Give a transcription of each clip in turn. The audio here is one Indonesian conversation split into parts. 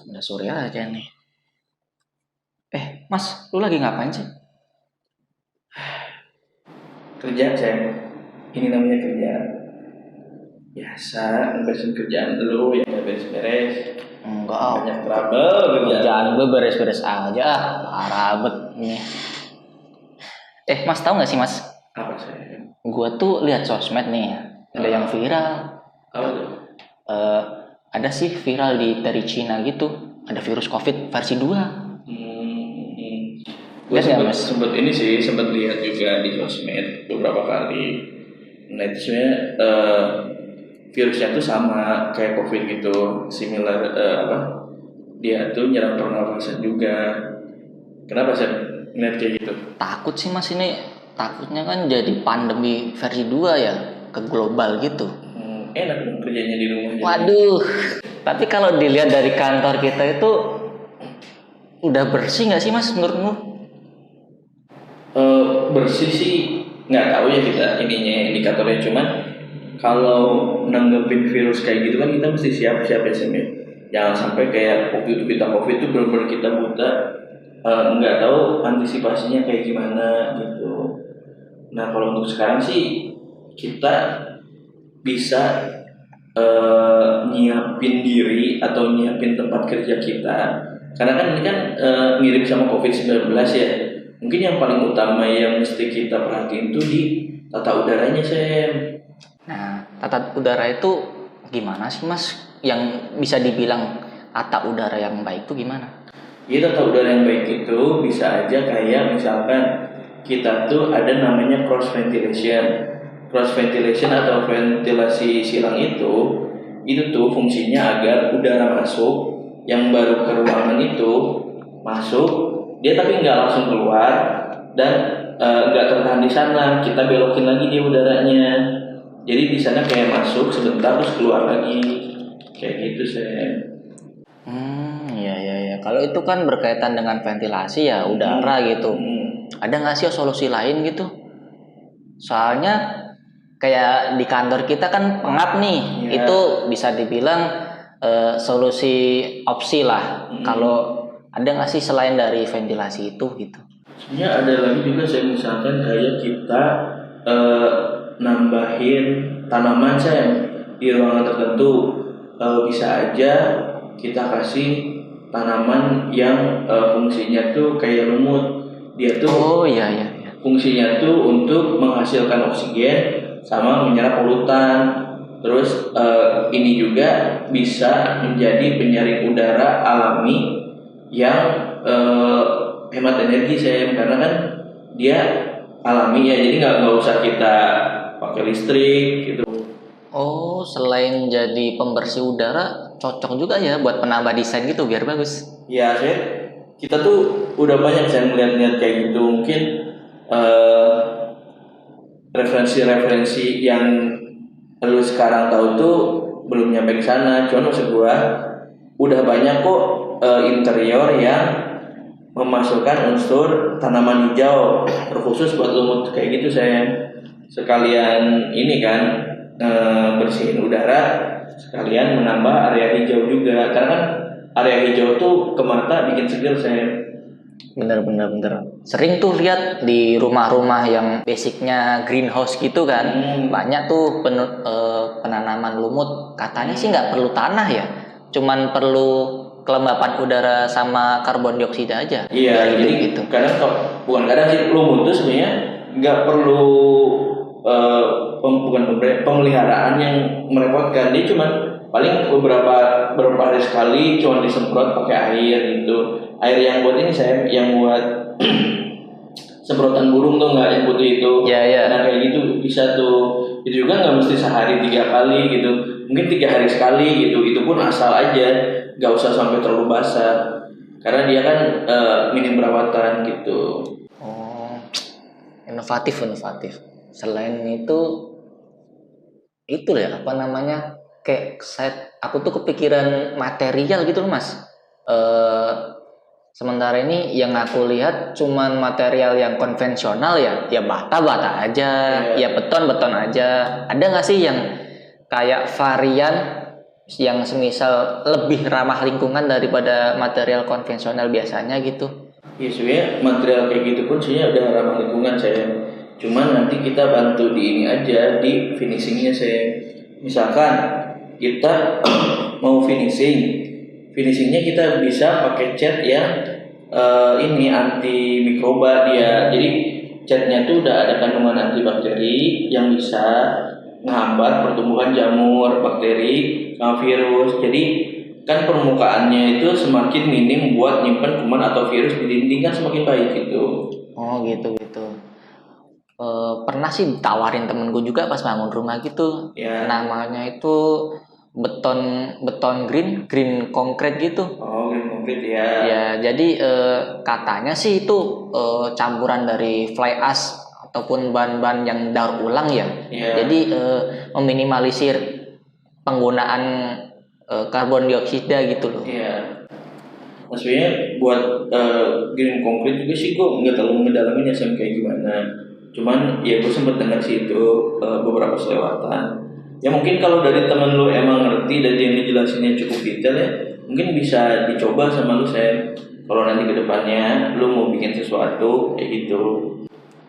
Udah sore aja nih. Mas, lu lagi ngapain sih? Kerja saya, ini namanya kerja biasa, beresin kerjaan dulu yang gak beres-beres, Enggak, banyak trouble kerjaan kerjaan. gue beres-beres aja. Parah bet nih. Mas tahu nggak sih mas? Apa saya? Gue tuh lihat sosmed nih, ada yang viral. Apa tuh? Eh, ada sih viral dari Cina gitu. Ada virus COVID versi 2. Gue Lihat nggak mas? sempet ini sih, sempet lihat juga di sosmed beberapa kali. Nah itu sebenarnya virusnya tuh sama kayak COVID gitu, similar apa? Dia tuh nyerang pernafasan juga. Kenapa sih ngeliat kayak gitu? Takut sih mas ini. Takutnya kan jadi pandemi versi 2 ya. Ke global gitu. Enak dong kerjanya di rumah. Waduh. Tapi kalau dilihat dari kantor kita itu udah bersih nggak sih mas menurutmu? Bersih sih nggak tahu ya kita ininya indikatornya, cuman kalau nanggepin virus kayak gitu kan kita mesti siap-siap ya Sam ya. Jangan sampai kayak waktu itu kita COVID itu benar-benar kita buta, nggak tahu antisipasinya kayak gimana gitu. Nah kalau untuk sekarang sih kita bisa nyiapin diri atau nyiapin tempat kerja kita, karena kan ini kan mirip sama COVID-19 ya. Mungkin yang paling utama yang mesti kita perhatiin tuh di tata udaranya Sam. Nah, tata udara itu gimana sih mas? Yang bisa dibilang tata udara yang baik itu gimana? Jadi tata udara yang baik itu bisa aja kayak misalkan kita tuh ada namanya cross ventilation. Cross ventilation atau ventilasi silang itu tuh fungsinya agar udara masuk yang baru ke ruangan itu masuk, dia tapi nggak langsung keluar dan nggak tertahan di sana. Kita belokin lagi dia udaranya. Jadi di sana kayak masuk sebentar terus keluar lagi. Kayak gitu saya. Iya. Kalau itu kan berkaitan dengan ventilasi ya udara gitu. Ada nggak sih solusi lain gitu? Soalnya kayak di kantor kita kan pengap nih, Ya. itu bisa dibilang solusi opsi lah. Kalau ada nggak sih selain dari ventilasi itu gitu? Sebenarnya ada lagi juga saya, misalkan kayak kita eh, nambahin tanaman saya di ruangan tertentu. Bisa aja kita kasih tanaman yang fungsinya tuh kayak lumut. Dia tuh Oh iya. fungsinya tuh untuk menghasilkan oksigen sama menyerap polutan. Terus ini juga bisa menjadi penyaring udara alami yang hemat energi saya, karena kan dia alami ya, jadi nggak usah kita pakai listrik gitu. Oh, selain jadi pembersih udara, cocok juga ya buat penambah desain gitu biar bagus. Ya kita tuh udah banyak saya melihat-lihat kayak gitu. Mungkin eh, referensi-referensi yang lu sekarang tahu tuh belum nyampe ke sana. Cuman maksud gua udah banyak kok interior yang memasukkan unsur tanaman hijau terkhusus buat lumut kayak gitu saya. Sekalian ini kan bersihin udara, sekalian menambah area hijau juga, karena kan area hijau tuh ke mata bikin seger saya. Bener. Sering tuh lihat di rumah-rumah yang basicnya greenhouse gitu kan, banyak tuh penanaman lumut. Katanya sih nggak perlu tanah ya, cuman perlu kelembapan udara sama karbon dioksida aja. Iya, jadi gitu. kadang bukan kadang sih, lumut tuh sebenarnya nggak perlu bukan pemeliharaan yang merepotkan. Dia cuman paling beberapa hari sekali cuman disemprot pakai air gitu. Air yang buat ini saya, yang buat semprotan burung tuh nggak, yang putih itu. Iya. Nah kayak gitu bisa tuh. Itu juga nggak mesti sehari 3 kali gitu. Mungkin 3 hari sekali gitu. Itu pun asal aja, nggak usah sampai terlalu basah. Karena dia kan minim perawatan gitu. Oh, inovatif. Selain itu ya apa namanya, kayak aku tuh kepikiran material gitu loh mas. Sementara ini yang aku lihat cuman material yang konvensional ya bata aja, ya beton aja. Ada nggak sih yang kayak varian yang semisal lebih ramah lingkungan daripada material konvensional biasanya gitu? Ya sebenarnya material kayak gitu pun sebenarnya udah ramah lingkungan saya. Cuman nanti kita bantu di ini aja di finishingnya saya. Misalkan kita mau finishingnya kita bisa pakai cat yang ini anti mikroba dia. Jadi catnya tuh udah ada kandungan antibakteri yang bisa menghambat pertumbuhan jamur, bakteri, sama virus. Jadi kan permukaannya itu semakin minim buat nyimpen kuman atau virus di dinding kan semakin baik gitu. Oh gitu. Pernah sih ditawarin temenku juga pas bangun rumah gitu. Ya. Namanya itu beton green konkret gitu. Oh, green konkret ya. Ya, jadi katanya sih itu campuran dari fly ash ataupun bahan-bahan yang daur ulang ya. Ya. Jadi meminimalisir penggunaan karbon dioksida gitu loh. Iya. Maksudnya buat green konkret juga sih gue nggak terlalu ngedalamin ya kayak gimana. Cuman ya gue sempet dengar sih itu beberapa selewatan. Ya mungkin kalau dari temen lu emang ngerti dan dia ngejelasinnya cukup detail ya, mungkin bisa dicoba sama lu kalau nanti kedepannya lu mau bikin sesuatu kayak gitu.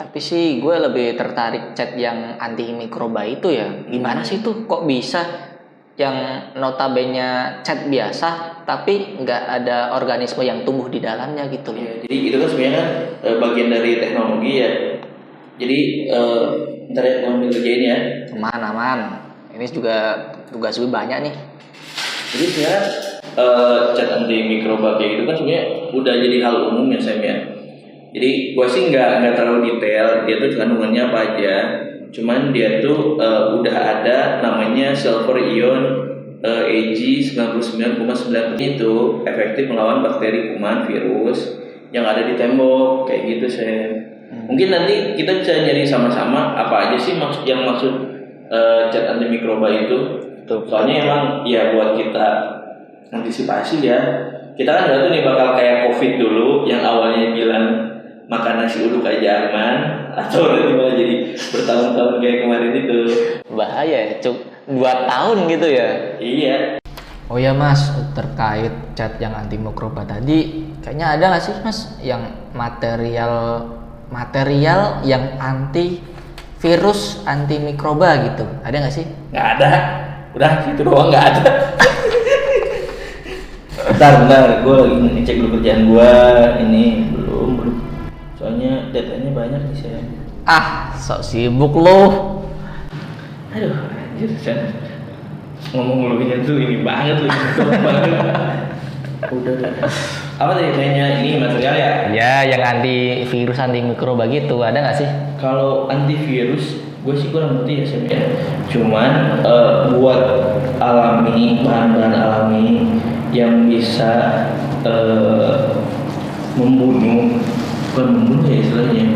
Tapi sih gue lebih tertarik cat yang anti mikroba itu ya. Gimana sih tuh kok bisa yang notabene cat biasa tapi nggak ada organisme yang tumbuh di dalamnya gitu loh. Ya, jadi itu kan sebenarnya kan bagian dari teknologi ya. Jadi ntar ya gue ambil kerjain ya. Aman. Ini juga tugas gue banyak nih. Jadi sebenarnya cat anti mikroba kayak gitu kan sebenarnya udah jadi hal umum ya Sam ya. Jadi gue sih nggak terlalu detail dia tuh kandungannya apa aja. Cuman dia tuh udah ada namanya sulfur ion Ag 99,9 itu efektif melawan bakteri, kuman, virus yang ada di tembok kayak gitu saya. Mungkin nanti kita bisa nyari sama-sama apa aja sih maksud cat anti mikroba itu. Soalnya emang ya buat kita antisipasi ya. Kita kan nggak tahu nih bakal kayak COVID dulu yang awalnya bilang makan nasi uduk aja aman, atau nanti malah jadi bertahun-tahun kayak kemarin itu. Bahaya ya, 2 tahun gitu ya. Iya. Oh ya mas, terkait cat yang anti mikroba tadi, kayaknya ada nggak sih mas yang material yang anti virus, anti mikroba gitu? Ada nggak sih? Nggak ada. Udah gitu doang nggak ada. Bentar, gue lagi ngecek dulu kerjaan gue. Ini belum. Soalnya datanya banyak nih saya. Sok sibuk loh. Aduh, anjir saya ngomong lebihnya tuh ini banget loh. Udah. Apa tadi kayaknya ini material ya? Ya, yang anti virus, anti mikroba gitu, ada nggak sih? Kalau antivirus, gue sih kurang ngerti ya Sam ya. Cuman buat alami, bahan-bahan alami yang bisa bukan membunuh ya istilahnya,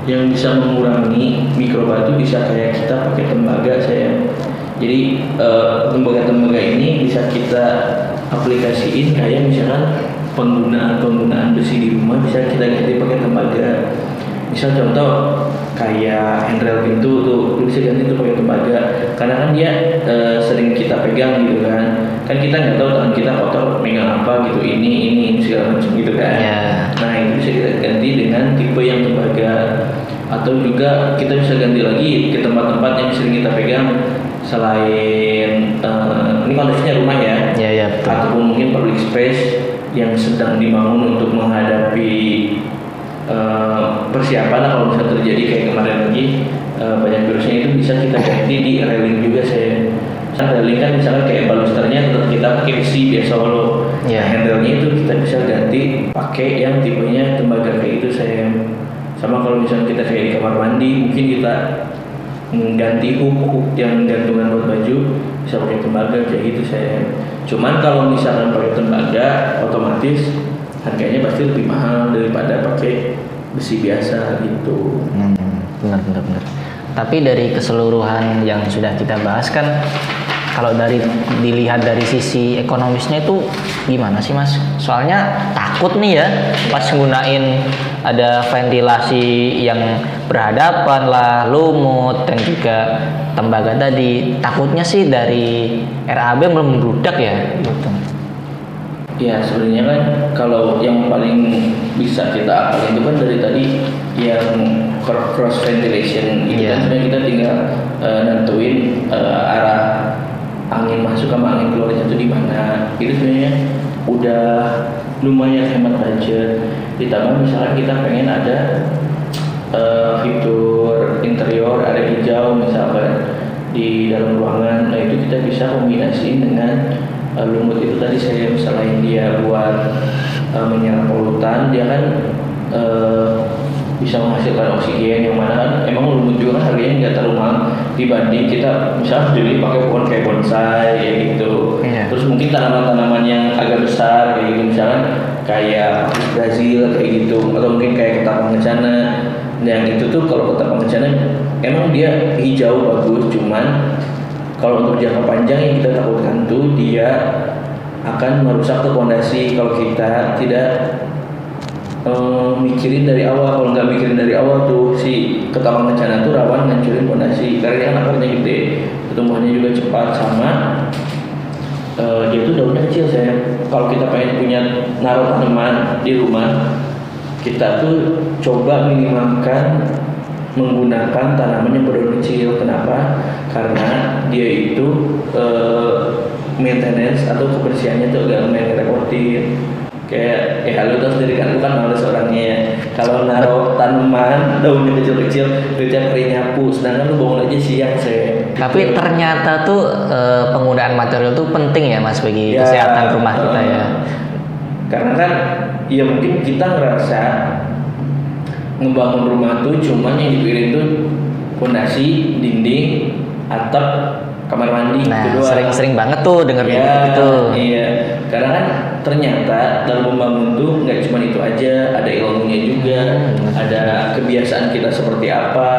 yang bisa mengurangi mikroba itu bisa kayak kita pakai tembaga saya. Jadi tembaga ini bisa kita aplikasiin kayak misalkan penggunaan besi di rumah bisa kita ganti pakai tembaga. Misal contoh kayak handrail pintu tuh bisa ganti tuh pakai tembaga, karena kan dia sering kita pegang gitu kan kita nggak tahu tangan kita kotor megang apa gitu, ini segala macam gitu kan. Nah itu bisa kita ganti dengan tipe yang tembaga, atau juga kita bisa ganti lagi ke tempat-tempat yang sering kita pegang selain ini konteksnya rumah ya. Betul. Ataupun mungkin public space yang sedang dibangun untuk menghadapi persiapan lah kalau misalnya terjadi kayak kemarin lagi banyak virusnya, itu bisa kita ganti di railing juga saya. Railing kan misalnya kayak balusternya tetap kita pakai besi biasa walau handle-nya itu kita bisa ganti pakai yang tipenya tembaga kayak itu saya. Sama kalau misalnya kita kayak di kamar mandi mungkin kita ganti hook yang gantungan buat baju bisa pakai tembaga kayak gitu saya. Cuman kalau misalkan pakai tembaga otomatis harganya pasti lebih mahal daripada pakai besi biasa gitu. Benar. Tapi dari keseluruhan yang sudah kita bahas kan, kalau dilihat dari sisi ekonomisnya itu gimana sih mas? Soalnya takut nih ya pas gunain ada ventilasi yang berhadapan lah, lumut dan juga tembaga tadi. Takutnya sih dari RAB membludak ya gitu. Ya sebenarnya kan kalau yang paling bisa kita apalin itu kan dari tadi yang cross ventilation itu kan sebenarnya kita tinggal nentuin arah angin masuk sama angin keluarnya itu di mana. Itu sebenarnya udah lumayan hemat budget. Ditambah misalnya kita pengen ada fitur interior ada hijau misalkan di dalam ruangan, nah itu kita bisa kombinasi dengan lumut itu tadi saya selain dia buat menyerap polutan, dia kan bisa menghasilkan oksigen yang mana kan emang lumut juga kan harganya nggak terlalu mahal dibanding kita misalnya beli pakai pohon kayak bonsai kayak gitu. Terus mungkin tanaman-tanaman yang agak besar kayak gitu misalkan kayak Brazil kayak gitu atau mungkin kayak ketapang kencana. Yang itu tuh kalau ketapang kencana emang dia hijau bagus, cuman kalau untuk jangka panjang yang kita takutkan tuh dia akan merusak ke pondasi kalau kita tidak mikirin dari awal. Kalau nggak mikirin dari awal tuh si ketapang kencana tuh rawan ngancurin pondasi karena dia kan akarnya gede, pertumbuhannya juga cepat, sama dia tuh daunnya kecil. Saya kalau kita pengen punya naruh tanaman di rumah, kita tuh coba minimalkan menggunakan tanaman yang berdaun kecil. Kenapa? Karena dia itu maintenance atau kebersihannya tuh agak lumayan ngerepotin. Kayak lu tau sendiri kan, lu kan males orangnya ya. Kalau naruh tanaman daunnya kecil-kecil, lu tiap hari nyapu, sedangkan lu bangun aja siang saya. Tapi ternyata tuh penggunaan material tuh penting ya Mas bagi kesehatan rumah kita ya. Karena kan ya mungkin kita ngerasa ngebangun rumah tuh cuman yang dipikirin tuh fondasi, dinding, atap, kamar mandi. Nah, sering-sering banget tuh denger gitu. Iya, karena kan ternyata dalam membangun tuh nggak cuma itu aja, ada ilmunya juga, ada kebiasaan kita seperti apa,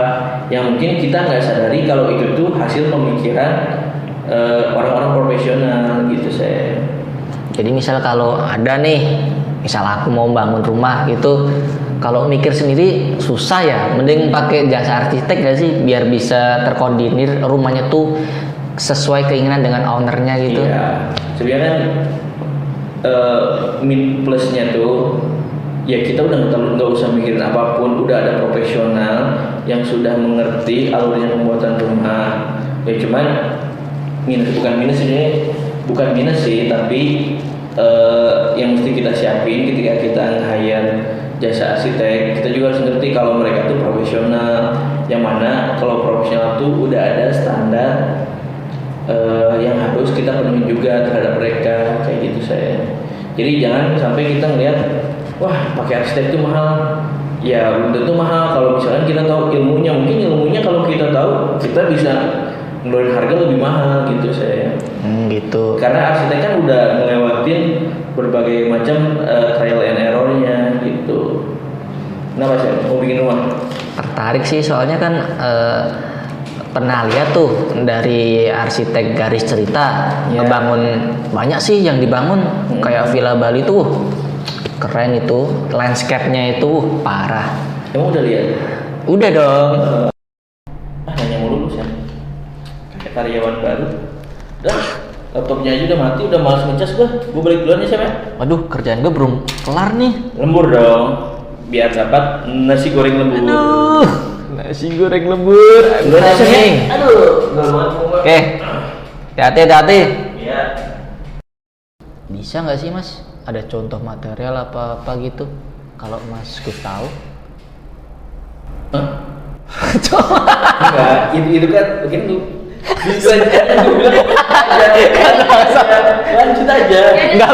yang mungkin kita nggak sadari kalau itu tuh hasil pemikiran orang-orang profesional gitu saya. Jadi misal kalau ada nih, misal aku mau bangun rumah gitu, kalau mikir sendiri susah ya, mending pakai jasa arsitek gak sih biar bisa terkoordinir rumahnya tuh sesuai keinginan dengan ownernya gitu. Iya, sebenarnya kan min plusnya tuh ya kita udah nggak usah mikirin apapun, udah ada profesional yang sudah mengerti alurnya pembuatan rumah. Ya cuman bukan minus sih, tapi yang mesti kita siapin ketika kita nge-hire jasa arsitek, kita juga harus ngerti kalau mereka tuh profesional, yang mana kalau profesional tuh udah ada standar yang harus kita penuhi juga terhadap mereka kayak gitu saya. Jadi jangan sampai kita ngelihat wah pakai arsitek itu mahal, ya belum tentu mahal kalau misalkan kita tahu ilmunya. Mungkin ilmunya kalau kita tahu kita bisa ngeluarin harga lebih mahal gitu saya. Gitu. Karena arsitek kan udah ngelewatin berbagai macam trial and errornya gitu. Kenapa sih mau bikin rumah? Tertarik sih soalnya kan pernah lihat tuh dari arsitek garis cerita ngebangun banyak sih yang dibangun kayak Villa Bali tuh keren itu, landscape-nya itu parah. Kamu udah lihat? Udah dong. Nanya mulu lu sih. Kayak karyawan baru. Dah, laptopnya aja udah mati, udah malas ngecas gua. Gua balik duluan ya, Sam ya. Waduh, kerjaan gue belum kelar nih. Lembur dong. Biar dapat nasi goreng lembur. Aduh, nasi goreng lembur. Aduh, enggak mau. Oke. Hati-hati. Iya. Bisa nggak sih Mas? Ada contoh material apa gitu? Kalau Mas Gus tahu? Coba. Enggak, itu kan mungkin lu lanjut aja. Nggak